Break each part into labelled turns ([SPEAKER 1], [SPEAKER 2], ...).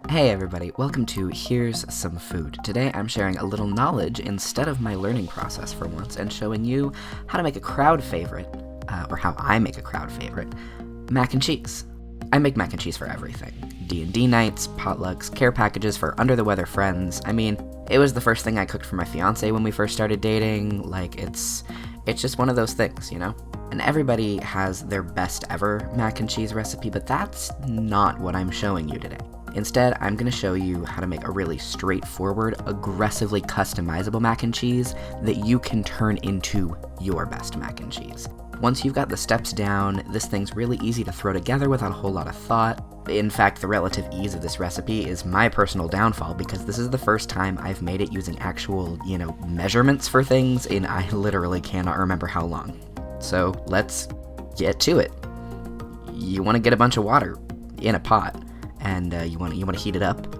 [SPEAKER 1] Hey everybody, welcome to Here's Some Food. Today I'm sharing a little knowledge instead of my learning process for once and showing you how to make a crowd favorite, or how I make a crowd favorite, mac and cheese. I make mac and cheese for everything. D&D nights, potlucks, care packages for under-the-weather friends. I mean, it was the first thing I cooked for my fiance when we first started dating. It's just one of those things, you know? And everybody has their best ever mac and cheese recipe, but that's not what I'm showing you today. Instead, I'm going to show you how to make a really straightforward, aggressively customizable mac and cheese that you can turn into your best mac and cheese. Once you've got the steps down, this thing's really easy to throw together without a whole lot of thought. In fact, the relative ease of this recipe is my personal downfall because this is the first time I've made it using actual, measurements for things in I literally cannot remember how long. So let's get to it. You want to get a bunch of water in a pot. And you want to heat it up,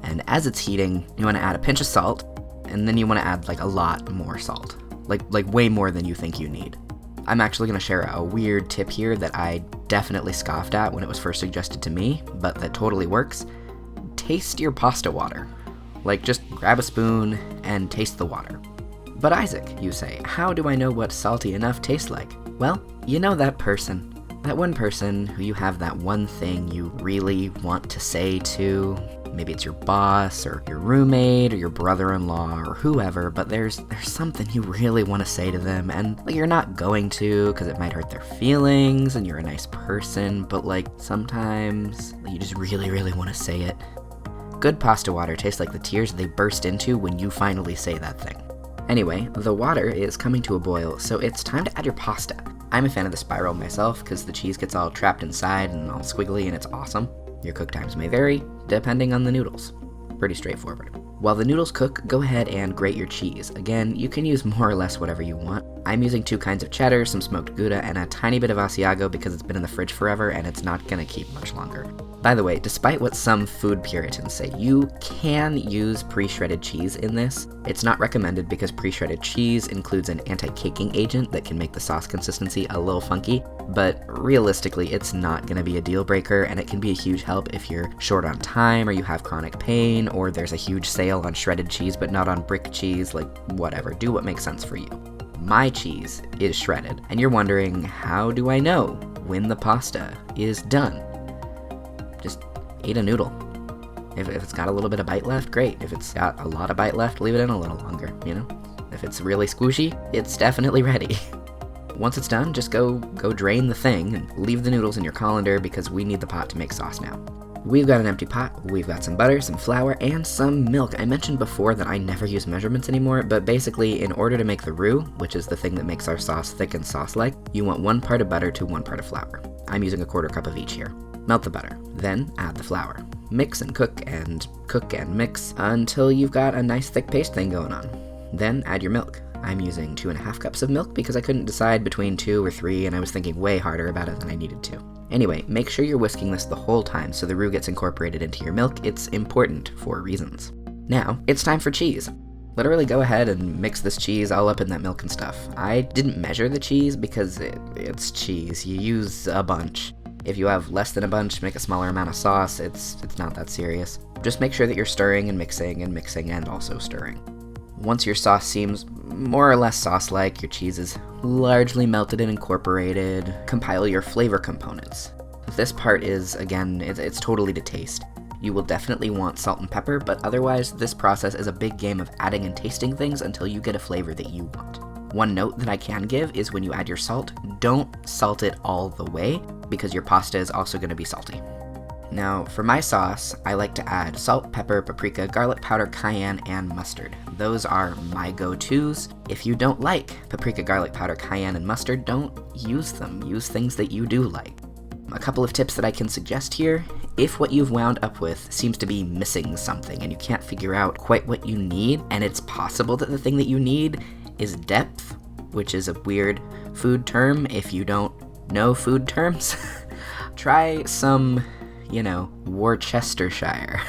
[SPEAKER 1] and as it's heating, you want to add a pinch of salt, and then you want to add a lot more salt, like way more than you think you need. I'm actually going to share a weird tip here that I definitely scoffed at when it was first suggested to me, but that totally works. Taste your pasta water. Just grab a spoon and taste the water. But Isaac, you say, how do I know what salty enough tastes like? Well, you know that person. That one person who you have that one thing you really want to say to. Maybe it's your boss, or your roommate, or your brother-in-law, or whoever, but there's something you really want to say to them, and you're not going to because it might hurt their feelings, and you're a nice person, but sometimes you just really, really want to say it. Good pasta water tastes like the tears they burst into when you finally say that thing. Anyway, the water is coming to a boil, so it's time to add your pasta. I'm a fan of the spiral myself because the cheese gets all trapped inside and all squiggly and it's awesome. Your cook times may vary, depending on the noodles. Pretty straightforward. While the noodles cook, go ahead and grate your cheese. Again, you can use more or less whatever you want. I'm using 2 kinds of cheddar, some smoked Gouda, and a tiny bit of Asiago because it's been in the fridge forever and it's not gonna keep much longer. By the way, despite what some food puritans say, you can use pre-shredded cheese in this. It's not recommended because pre-shredded cheese includes an anti-caking agent that can make the sauce consistency a little funky, but realistically, it's not gonna be a deal breaker, and it can be a huge help if you're short on time, or you have chronic pain, or there's a huge sale on shredded cheese but not on brick cheese, whatever. Do what makes sense for you. My cheese is shredded, and you're wondering, how do I know when the pasta is done? Just eat a noodle. If it's got a little bit of bite left, great. If it's got a lot of bite left, leave it in a little longer, If it's really squishy, it's definitely ready. Once it's done, just go drain the thing and leave the noodles in your colander because we need the pot to make sauce now. We've got an empty pot, we've got some butter, some flour, and some milk. I mentioned before that I never use measurements anymore, but basically, in order to make the roux, which is the thing that makes our sauce thick and sauce-like, you want 1 part of butter to 1 part of flour. I'm using a 1/4 cup of each here. Melt the butter, then add the flour. Mix and cook and mix until you've got a nice thick paste thing going on. Then add your milk. I'm using 2.5 cups of milk because I couldn't decide between 2 or 3 and I was thinking way harder about it than I needed to. Anyway, make sure you're whisking this the whole time so the roux gets incorporated into your milk. It's important for reasons. Now, it's time for cheese. Literally go ahead and mix this cheese all up in that milk and stuff. I didn't measure the cheese because it's cheese. You use a bunch. If you have less than a bunch, make a smaller amount of sauce. It's not that serious. Just make sure that you're stirring and mixing and also stirring. Once your sauce seems more or less sauce-like, your cheese is largely melted and incorporated, compile your flavor components. This part is, again, it's totally to taste. You will definitely want salt and pepper, but otherwise, this process is a big game of adding and tasting things until you get a flavor that you want. One note that I can give is when you add your salt, don't salt it all the way, because your pasta is also going to be salty. Now, for my sauce, I like to add salt, pepper, paprika, garlic powder, cayenne, and mustard. Those are my go-tos. If you don't like paprika, garlic powder, cayenne, and mustard, don't use them. Use things that you do like. A couple of tips that I can suggest here. If what you've wound up with seems to be missing something and you can't figure out quite what you need, and it's possible that the thing that you need is depth, which is a weird food term if you don't know food terms, try some Worcestershire.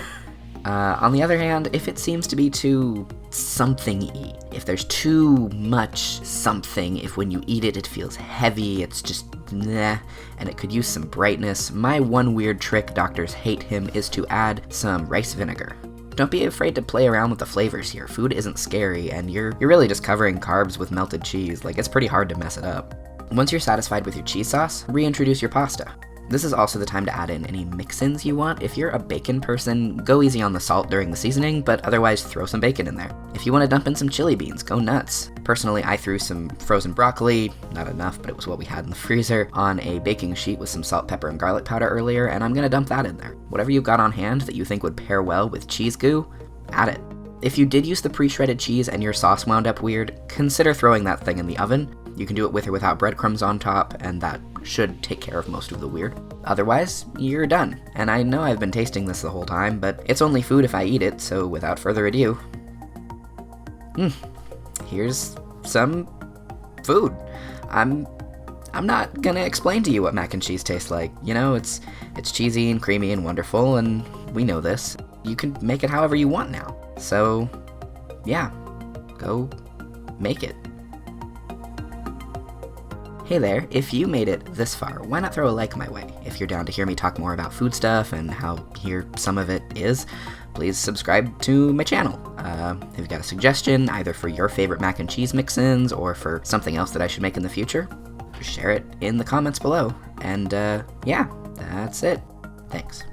[SPEAKER 1] On the other hand, if it seems to be too something-y, if there's too much something, if when you eat it, it feels heavy, it's just nah, and it could use some brightness. My one weird trick, doctors hate him, is to add some rice vinegar. Don't be afraid to play around with the flavors here. Food isn't scary, and you're really just covering carbs with melted cheese. Like, it's pretty hard to mess it up. Once you're satisfied with your cheese sauce, reintroduce your pasta. This is also the time to add in any mix-ins you want. If you're a bacon person, go easy on the salt during the seasoning, but otherwise throw some bacon in there. If you want to dump in some chili beans, go nuts. Personally, I threw some frozen broccoli, not enough, but it was what we had in the freezer, on a baking sheet with some salt, pepper, and garlic powder earlier, and I'm gonna dump that in there. Whatever you've got on hand that you think would pair well with cheese goo, add it. If you did use the pre-shredded cheese and your sauce wound up weird, consider throwing that thing in the oven. You can do it with or without breadcrumbs on top, and that should take care of most of the weird. Otherwise, you're done. And I know I've been tasting this the whole time, but it's only food if I eat it, so without further ado, here's some food. I'm not gonna explain to you what mac and cheese tastes like. You know, it's cheesy and creamy and wonderful, and we know this. You can make it however you want now. So, yeah, go make it. Hey there, if you made it this far, why not throw a like my way? If you're down to hear me talk more about food stuff and how here some of it is, please subscribe to my channel. If you've got a suggestion, either for your favorite mac and cheese mix-ins or for something else that I should make in the future, share it in the comments below. And yeah, that's it. Thanks.